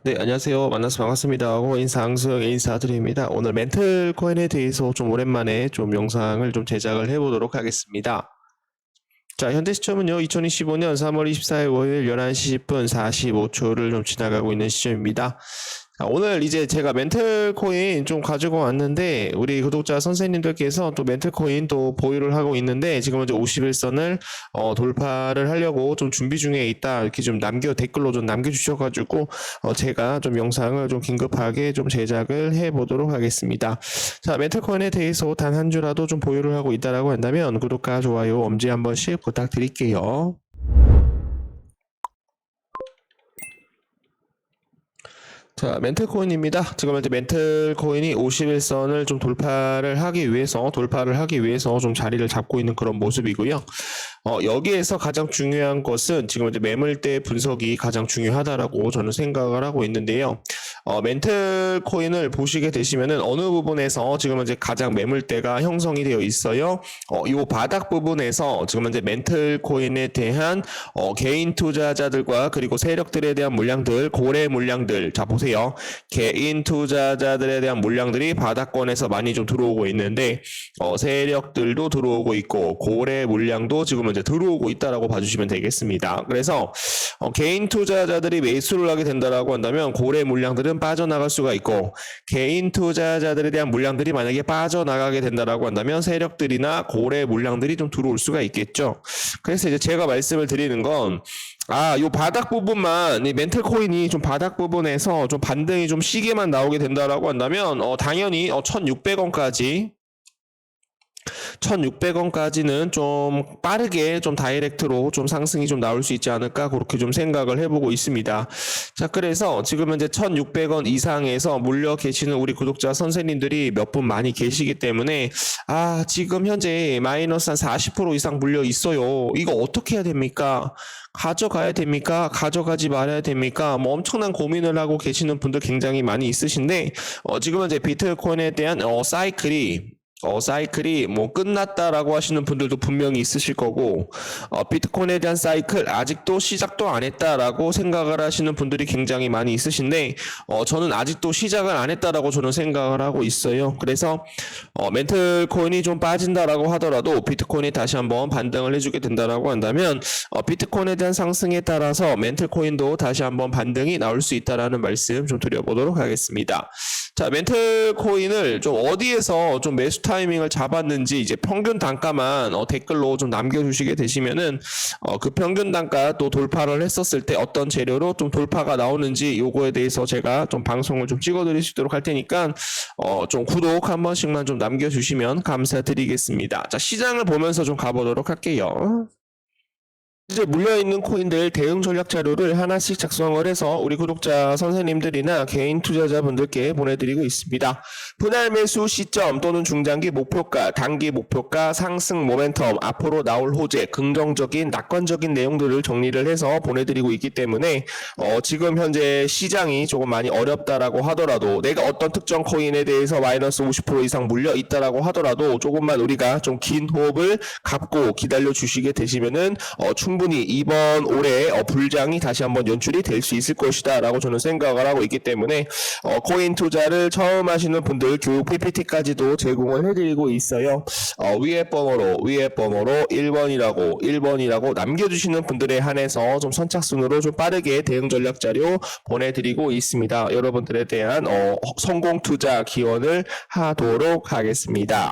네, 안녕하세요. 만나서 반갑습니다 하고 인사드립니다. 오늘 멘틀 코인에 대해서 좀 오랜만에 좀 영상을 좀 제작을 해보도록 하겠습니다. 자, 현재 시점은요, 2025년 3월 24일 월요일 11시 10분 45초를 좀 지나가고 있는 시점입니다. 오늘 이제 제가 멘틀 코인 좀 가지고 왔는데 우리 구독자 선생님들께서 또 멘틀 코인 또 보유를 하고 있는데 지금 이제 51선을 돌파를 하려고 좀 준비 중에 있다 이렇게 좀 댓글로 좀 남겨주셔가지고 제가 좀 영상을 좀 긴급하게 좀 제작을 해보도록 하겠습니다. 자, 멘틀 코인에 대해서 단 한 주라도 좀 보유를 하고 있다라고 한다면 구독과 좋아요 엄지 한 번씩 부탁드릴게요. 자, 멘틀코인입니다. 지금 현재 멘틀코인이 51선을 좀 돌파를 하기 위해서 좀 자리를 잡고 있는 그런 모습이고요. 여기에서 가장 중요한 것은 지금 이제 매물대 분석이 가장 중요하다라고 저는 생각을 하고 있는데요. 멘틀 코인을 보시게 되시면은 어느 부분에서 지금 이제 가장 매물대가 형성이 되어 있어요. 이 바닥 부분에서 지금 현재 멘틀 코인에 대한 개인 투자자들과 그리고 세력들에 대한 물량들, 고래 물량들, 자 보세요. 개인 투자자들에 대한 물량들이 바닥권에서 많이 좀 들어오고 있는데 세력들도 들어오고 있고 고래 물량도 지금 이제 들어오고 있다라고 봐주시면 되겠습니다. 그래서 개인 투자자들이 매수를 하게 된다라고 한다면 고래 물량들은 빠져나갈 수가 있고 개인 투자자들에 대한 물량들이 만약에 빠져나가게 된다라고 한다면 세력들이나 고래 물량들이 좀 들어올 수가 있겠죠. 그래서 이제 제가 말씀을 드리는 건 요 바닥 부분만, 이 멘틀 코인이 좀 바닥 부분에서 좀 반등이 좀 시계만 나오게 된다라고 한다면, 당연히, 1600원까지는 좀 빠르게 좀 다이렉트로 좀 상승이 좀 나올 수 있지 않을까 그렇게 좀 생각을 해보고 있습니다. 자, 그래서 지금 현재 1600원 이상에서 물려 계시는 우리 구독자 선생님들이 몇 분 많이 계시기 때문에 지금 현재 마이너스 한 40% 이상 물려 있어요. 이거 어떻게 해야 됩니까? 가져가야 됩니까? 가져가지 말아야 됩니까? 뭐 엄청난 고민을 하고 계시는 분들 굉장히 많이 있으신데 지금 현재 비트코인에 대한 사이클이 뭐 끝났다라고 하시는 분들도 분명히 있으실 거고 비트코인에 대한 사이클 아직도 시작도 안 했다라고 생각을 하시는 분들이 굉장히 많이 있으신데 저는 아직도 시작을 안 했다라고 저는 생각을 하고 있어요. 그래서 멘틀 코인이 좀 빠진다라고 하더라도 비트코인이 다시 한번 반등을 해주게 된다라고 한다면 비트코인에 대한 상승에 따라서 멘틀 코인도 다시 한번 반등이 나올 수 있다라는 말씀 좀 드려보도록 하겠습니다. 자, 멘틀 코인을 좀 어디에서 좀 매수 타이밍을 잡았는지 이제 평균 단가만 댓글로 좀 남겨주시게 되시면은 그 평균 단가 또 돌파를 했었을 때 어떤 재료로 좀 돌파가 나오는지 요거에 대해서 제가 좀 방송을 좀 찍어드릴 수 있도록 할 테니까 좀 구독 한 번씩만 좀 남겨주시면 감사드리겠습니다. 자, 시장을 보면서 좀 가보도록 할게요. 이제 물려있는 코인들 대응 전략 자료를 하나씩 작성을 해서 우리 구독자 선생님들이나 개인 투자자분들께 보내드리고 있습니다. 분할 매수 시점 또는 중장기 목표가, 단기 목표가, 상승 모멘텀, 앞으로 나올 호재, 긍정적인 낙관적인 내용들을 정리를 해서 보내드리고 있기 때문에 지금 현재 시장이 조금 많이 어렵다라고 하더라도 내가 어떤 특정 코인에 대해서 마이너스 50% 이상 물려 있다라고 하더라도 조금만 우리가 좀 긴 호흡을 갖고 기다려 주시게 되시면은 충분히 이번 올해 불장이 다시 한번 연출이 될 수 있을 것이다 라고 저는 생각을 하고 있기 때문에 코인 투자를 처음 하시는 분들 교육 PPT까지도 제공을 해드리고 있어요. 위에 번호로 1번이라고 남겨주시는 분들에 한해서 좀 선착순으로 좀 빠르게 대응 전략 자료 보내드리고 있습니다. 여러분들에 대한 성공 투자 기원을 하도록 하겠습니다.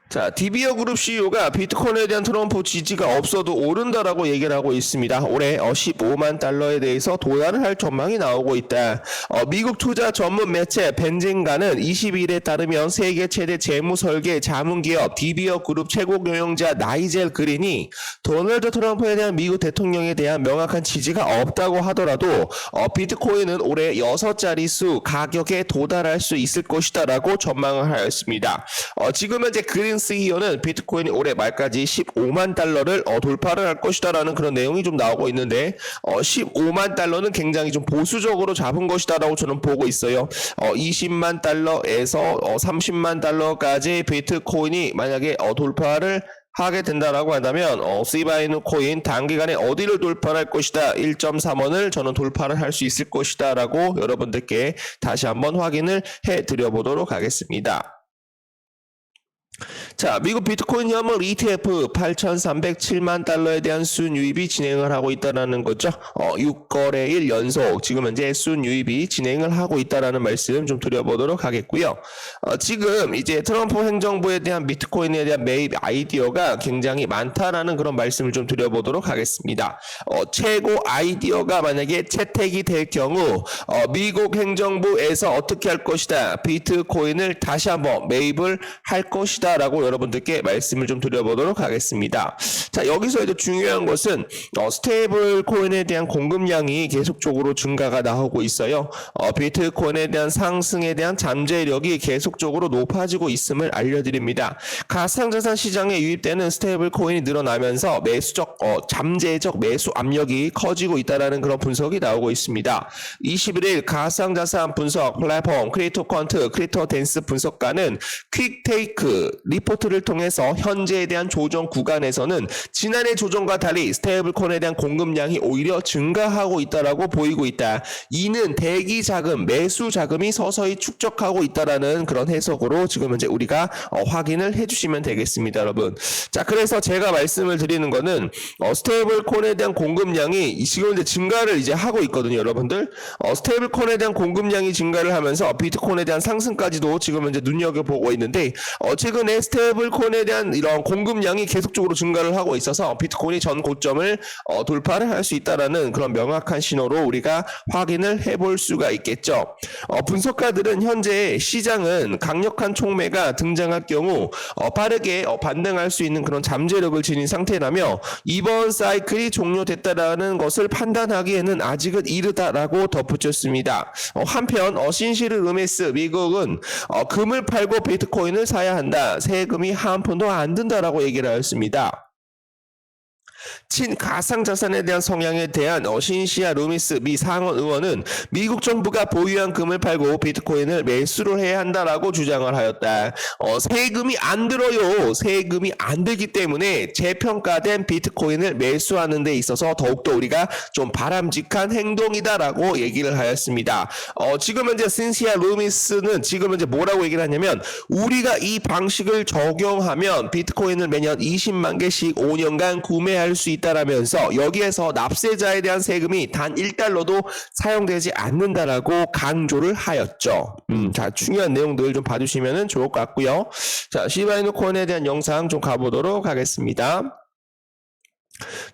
자, 디비어 그룹 CEO가 비트코인에 대한 트럼프 지지가 없어도 오른다라고 얘기를 하고 있습니다. 올해 15만 달러에 대해서 도달을 할 전망이 나오고 있다. 미국 투자 전문 매체 벤젠가는 22일에 따르면 세계 최대 재무 설계 자문기업 디비어 그룹 최고 경영자 나이젤 그린이 도널드 트럼프에 대한 미국 대통령에 대한 명확한 지지가 없다고 하더라도 비트코인은 올해 6자릿수 가격에 도달할 수 있을 것이다라고 전망을 하였습니다. 지금 현재 그린 CEO는 비트코인이 올해 말까지 15만 달러를 돌파를 할 것이다라는 그런 내용이 좀 나오고 있는데 15만 달러는 굉장히 좀 보수적으로 잡은 것이다라고 저는 보고 있어요. 20만 달러에서 30만 달러까지 비트코인이 만약에 돌파를 하게 된다라고 한다면 시바이누 코인 단기간에 어디를 돌파할 것이다. 1.3원을 저는 돌파를 할 수 있을 것이다 라고 여러분들께 다시 한번 확인을 해드려 보도록 하겠습니다. 자, 미국 비트코인 현물 ETF 8,307만 달러에 대한 순유입이 진행을 하고 있다는 거죠. 6거래일 연속 지금 현재 순유입이 진행을 하고 있다는 말씀 좀 드려보도록 하겠고요. 지금 이제 트럼프 행정부에 대한 비트코인에 대한 매입 아이디어가 굉장히 많다라는 그런 말씀을 좀 드려보도록 하겠습니다. 최고 아이디어가 만약에 채택이 될 경우 미국 행정부에서 어떻게 할 것이다. 비트코인을 다시 한번 매입을 할 것이다 라고 여러분들께 말씀을 좀 드려보도록 하겠습니다. 자, 여기서 이제 중요한 것은 스테이블 코인에 대한 공급량이 계속적으로 증가가 나오고 있어요. 비트코인에 대한 상승에 대한 잠재력이 계속적으로 높아지고 있음을 알려드립니다. 가상자산 시장에 유입되는 스테이블 코인이 늘어나면서 매수적 잠재적 매수 압력이 커지고 있다는 그런 분석이 나오고 있습니다. 21일 가상자산 분석 플랫폼 크립토컨트 크립토댄스 분석가는 퀵테이크 리포트를 통해서 현재에 대한 조정 구간에서는 지난해 조정과 달리 스테이블 코인에 대한 공급량이 오히려 증가하고 있다라고 보이고 있다. 이는 대기 자금, 매수 자금이 서서히 축적하고 있다라는 그런 해석으로 지금 현재 우리가 확인을 해주시면 되겠습니다, 여러분. 자, 그래서 제가 말씀을 드리는 거는 스테이블 코인에 대한 공급량이 지금 이제 증가를 이제 하고 있거든요, 여러분들. 스테이블 코인에 대한 공급량이 증가를 하면서 비트코인에 대한 상승까지도 지금 현재 눈여겨보고 있는데 최근에 스테이블 코인에 대한 이런 공급량이 계속적으로 증가를 하고 있어서 비트코인이 전 고점을 돌파를 할 수 있다라는 그런 명확한 신호로 우리가 확인을 해볼 수가 있겠죠. 분석가들은 현재 시장은 강력한 촉매가 등장할 경우 빠르게 반등할 수 있는 그런 잠재력을 지닌 상태라며 이번 사이클이 종료됐다라는 것을 판단하기에는 아직은 이르다라고 덧붙였습니다. 한편 신시르 루메스 미국은 금을 팔고 비트코인을 사야 한다. 세금이 한 푼도 안 든다라고 얘기를 하였습니다. 친가상자산에 대한 성향에 대한 신시아 루미스 미 상원 의원은 미국 정부가 보유한 금을 팔고 비트코인을 매수를 해야 한다라고 주장을 하였다. 세금이 안 들어요. 세금이 안 들기 때문에 재평가된 비트코인을 매수하는 데 있어서 더욱더 우리가 좀 바람직한 행동이다라고 얘기를 하였습니다. 지금 현재 신시아 루미스는 지금 현재 뭐라고 얘기를 하냐면 우리가 이 방식을 적용하면 비트코인을 매년 20만 개씩 5년간 구매할 수 있다라면서 여기에서 납세자에 대한 세금이 단 1달러도 사용되지 않는다라고 강조를 하였죠. 자, 중요한 내용들 좀 봐주시면 좋을 것 같고요. 자, 시바이누 코인에 대한 영상 좀 가보도록 하겠습니다.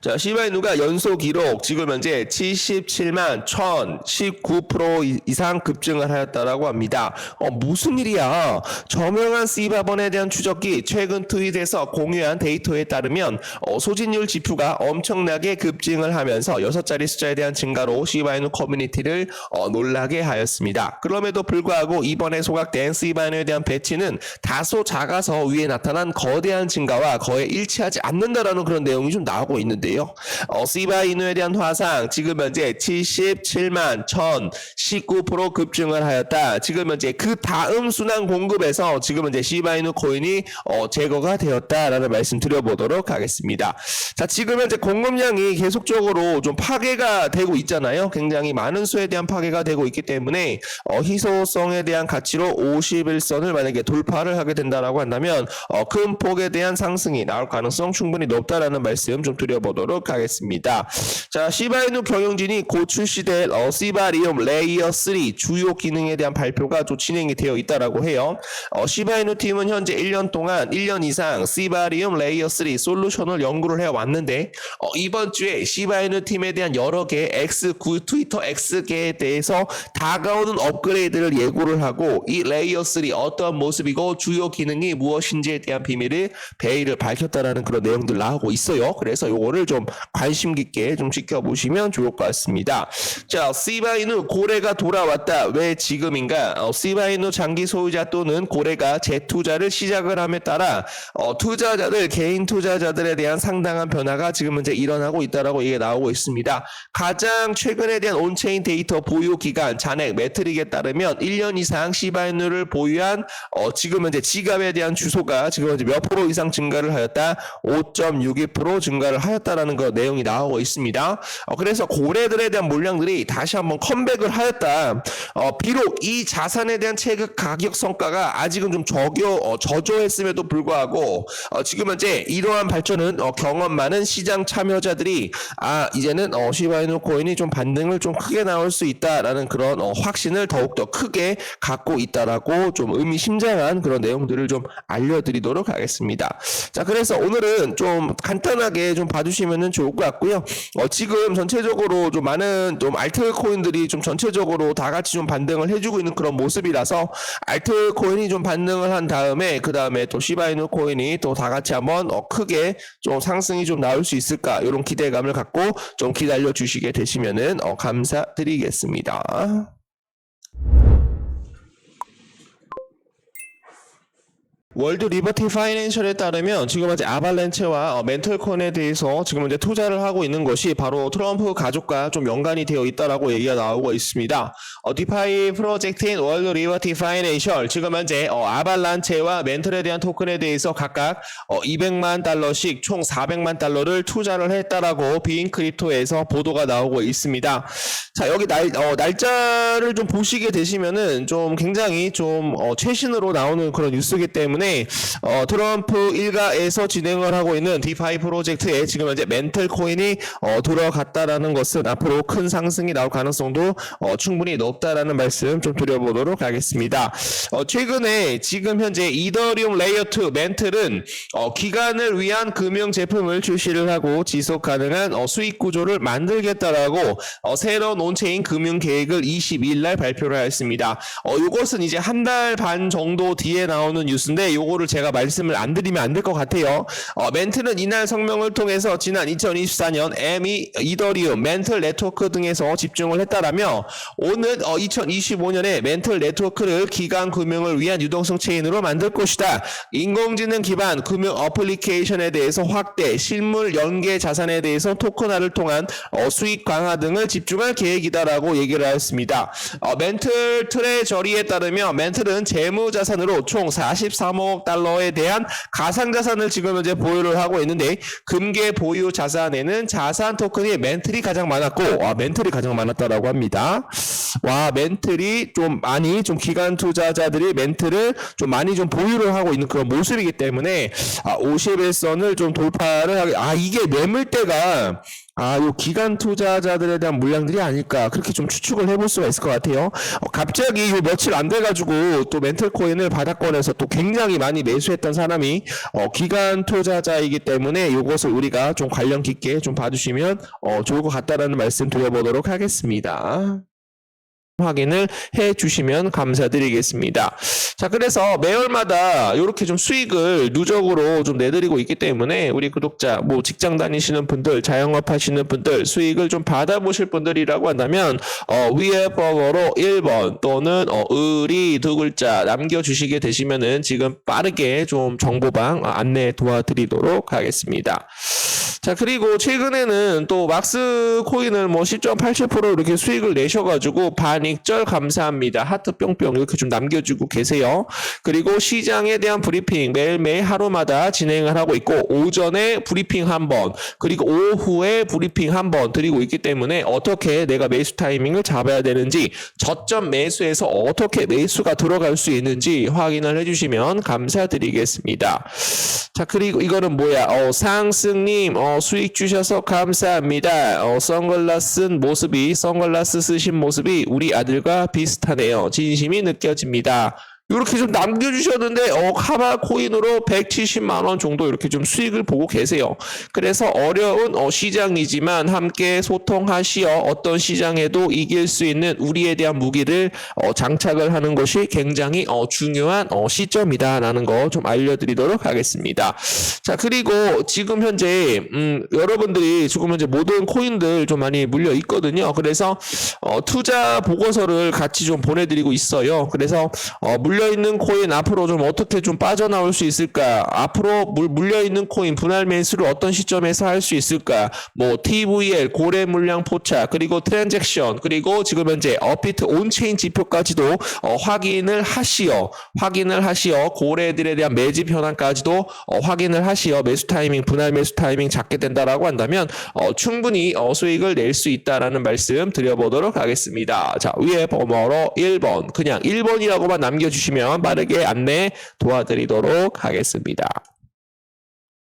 자, 시바이누가 연속 기록 지금 현재 77만 1019% 이상 급증을 하였다라고 합니다. 무슨 일이야? 저명한 시바번에 대한 추적기 최근 트윗에서 공유한 데이터에 따르면 소진율 지표가 엄청나게 급증을 하면서 6자리 숫자에 대한 증가로 시바이누 커뮤니티를 놀라게 하였습니다. 그럼에도 불구하고 이번에 소각된 시바이누에 대한 배치는 다소 작아서 위에 나타난 거대한 증가와 거의 일치하지 않는다라는 그런 내용이 좀 나오고 있는데요. 시바이누에 대한 화상 지금 현재 77만 1019% 급증을 하였다. 지금 현재 그 다음 순환 공급에서 지금 현재 시바이누 코인이 제거가 되었다라는 말씀 드려보도록 하겠습니다. 자, 지금 현재 공급량이 계속적으로 좀 파괴가 되고 있잖아요. 굉장히 많은 수에 대한 파괴가 되고 있기 때문에 희소성에 대한 가치로 51선을 만약에 돌파를 하게 된다라고 한다면 큰 폭에 대한 상승이 나올 가능성 충분히 높다라는 말씀 좀 드려보도록 하겠습니다. 자, 시바이누 경영진이 곧 출시될 시바리움 레이어 3 주요 기능에 대한 발표가 좀 진행이 되어 있다라고 해요. 시바이누 팀은 현재 1년 동안 1년 이상 시바리움 레이어 3 솔루션을 연구를 해왔는데 이번 주에 시바이누 팀에 대한 여러 개 트위터 X계에 대해서 다가오는 업그레이드를 예고를 하고 이 레이어 3 어떠한 모습이고 주요 기능이 무엇인지에 대한 비밀을 베일을 밝혔다라는 그런 내용들 나오고 있어요. 그래서 요거를 거를 좀 관심 깊게 좀 지켜보시면 좋을 것 같습니다. 자, 시바이누 고래가 돌아왔다. 왜 지금인가? 시바이누 장기 소유자 또는 고래가 재투자를 시작을 함에 따라 투자자들, 개인 투자자들에 대한 상당한 변화가 지금 현재 일어나고 있다라고 얘기가 나오고 있습니다. 가장 최근에 대한 온체인 데이터 보유 기간 잔액 매트릭에 따르면 1년 이상 시바이누를 보유한 지금 현재 지갑에 대한 주소가 지금 현재 몇 프로 이상 증가를 하였다? 5.62% 증가를 하였다라는 그 내용이 나오고 있습니다. 그래서 고래들에 대한 물량들이 다시 한번 컴백을 하였다. 비록 이 자산에 대한 체급 가격 성과가 아직은 좀 저조했음에도 불구하고 지금 현재 이러한 발전은 경험 많은 시장 참여자들이 이제는 시바이누 코인이 좀 반등을 좀 크게 나올 수 있다라는 그런 확신을 더욱더 크게 갖고 있다라고 좀 의미심장한 그런 내용들을 좀 알려드리도록 하겠습니다. 자, 그래서 오늘은 좀 간단하게 좀 봐주시면 좋을 것 같고요. 지금 전체적으로 좀 많은 좀 알트 코인들이 좀 전체적으로 다 같이 좀 반등을 해주고 있는 그런 모습이라서 알트 코인이 좀 반등을 한 다음에 그 다음에 또 시바이누 코인이 또 다 같이 한번 크게 좀 상승이 좀 나올 수 있을까 이런 기대감을 갖고 좀 기다려 주시게 되시면은 감사드리겠습니다. 월드 리버티 파이낸셜에 따르면 지금 현재 아발렌체와 멘털콘에 대해서 지금 현재 투자를 하고 있는 것이 바로 트럼프 가족과 좀 연관이 되어 있다라고 얘기가 나오고 있습니다. 디파이 프로젝트인 월드 리버티 파이낸셜 지금 현재 아발란체와 멘털에 대한 토큰에 대해서 각각 200만 달러씩 총 400만 달러를 투자를 했다라고 비인크립토에서 보도가 나오고 있습니다. 자, 여기 날짜를 좀 보시게 되시면은 좀 굉장히 좀 최신으로 나오는 그런 뉴스이기 때문에 트럼프 일가에서 진행을 하고 있는 디파이 프로젝트에 지금 현재 멘털 코인이 들어갔다라는 것은 앞으로 큰 상승이 나올 가능성도 충분히 높다라는 말씀 좀 드려보도록 하겠습니다. 최근에 지금 현재 이더리움 레이어 2 멘틀은 기간을 위한 금융 제품을 출시를 하고 지속 가능한 수익 구조를 만들겠다라고 새로운 온체인 금융 계획을 22일 날 발표를 하였습니다. 이것은 이제 한 달 반 정도 뒤에 나오는 뉴스인데 요거를 제가 말씀을 안 드리면 안 될 것 같아요. 멘트는 이날 성명을 통해서 지난 2024년 이더리움, 멘틀 네트워크 등에서 집중을 했다라며 오는 2025년에 멘틀 네트워크를 기간 금융을 위한 유동성 체인으로 만들 것이다. 인공지능 기반 금융 어플리케이션에 대해서 확대, 실물 연계 자산에 대해서 토큰화를 통한 수익 강화 등을 집중할 계획이다라고 얘기를 하였습니다. 멘틀 트레저리에 따르면 멘틀은 재무자산으로 총 43억 달러에 대한 가상자산을 지금 현재 보유를 하고 있는데 금괴 보유 자산에는 자산 토큰이 멘틀이 가장 많았고 멘틀이 가장 많았다라고 합니다. 멘틀이 좀 많이 좀 기관 투자자들이 멘틀을 좀 많이 좀 보유를 하고 있는 그런 모습이기 때문에 51선을 좀 돌파를 하게 이게 매물대가 요 기간 투자자들에 대한 물량들이 아닐까 그렇게 좀 추측을 해볼 수가 있을 것 같아요. 갑자기 요 며칠 안 돼가지고 또 멘틀 코인을 바닥권에서 또 굉장히 많이 매수했던 사람이 기간 투자자이기 때문에 요것을 우리가 좀 관련 깊게 좀 봐주시면 좋을 것 같다라는 말씀 드려보도록 하겠습니다. 확인을 해 주시면 감사드리겠습니다. 자, 그래서 매월마다 이렇게 좀 수익을 누적으로 좀 내드리고 있기 때문에 우리 구독자, 직장 다니시는 분들, 자영업 하시는 분들, 수익을 좀 받아보실 분들이라고 한다면, 위에 번호로 1번 또는 의리 두 글자 남겨주시게 되시면은 지금 빠르게 좀 정보방 안내 도와드리도록 하겠습니다. 자, 그리고 최근에는 또 막스 코인을 10.87% 이렇게 수익을 내셔가지고 반익절 감사합니다. 하트 뿅뿅 이렇게 좀 남겨주고 계세요. 그리고 시장에 대한 브리핑 매일매일 하루마다 진행을 하고 있고 오전에 브리핑 한 번, 그리고 오후에 브리핑 한 번 드리고 있기 때문에 어떻게 내가 매수 타이밍을 잡아야 되는지, 저점 매수에서 어떻게 매수가 들어갈 수 있는지 확인을 해주시면 감사드리겠습니다. 자, 그리고 이거는 뭐야? 상승님 수익 주셔서 감사합니다. 선글라스 쓰신 모습이 우리 아들과 비슷하네요. 진심이 느껴집니다. 이렇게 좀 남겨주셨는데 카바 코인으로 170만 원 정도 이렇게 좀 수익을 보고 계세요. 그래서 어려운 시장이지만 함께 소통하시어 어떤 시장에도 이길 수 있는 우리에 대한 무기를 장착을 하는 것이 굉장히 중요한 시점이다라는 거 좀 알려드리도록 하겠습니다. 자, 그리고 지금 현재 여러분들이 지금 현재 모든 코인들 좀 많이 물려 있거든요. 그래서 투자 보고서를 같이 좀 보내드리고 있어요. 그래서 물려있는 코인 앞으로 좀 어떻게 좀 빠져나올 수 있을까? 앞으로 물려있는 코인 분할 매수를 어떤 시점에서 할 수 있을까? 뭐 TVL, 고래 물량 포착, 그리고 트랜잭션, 그리고 지금 현재 업비트 온체인 지표까지도 확인을 하시어 고래들에 대한 매집 현황까지도 확인을 하시어 매수 타이밍, 분할 매수 타이밍 잡게 된다라고 한다면 충분히 수익을 낼 수 있다라는 말씀 드려보도록 하겠습니다. 자, 위에 번호로 1번 그냥 1번이라고만 남겨주시면 빠르게 안내 도와드리도록 하겠습니다.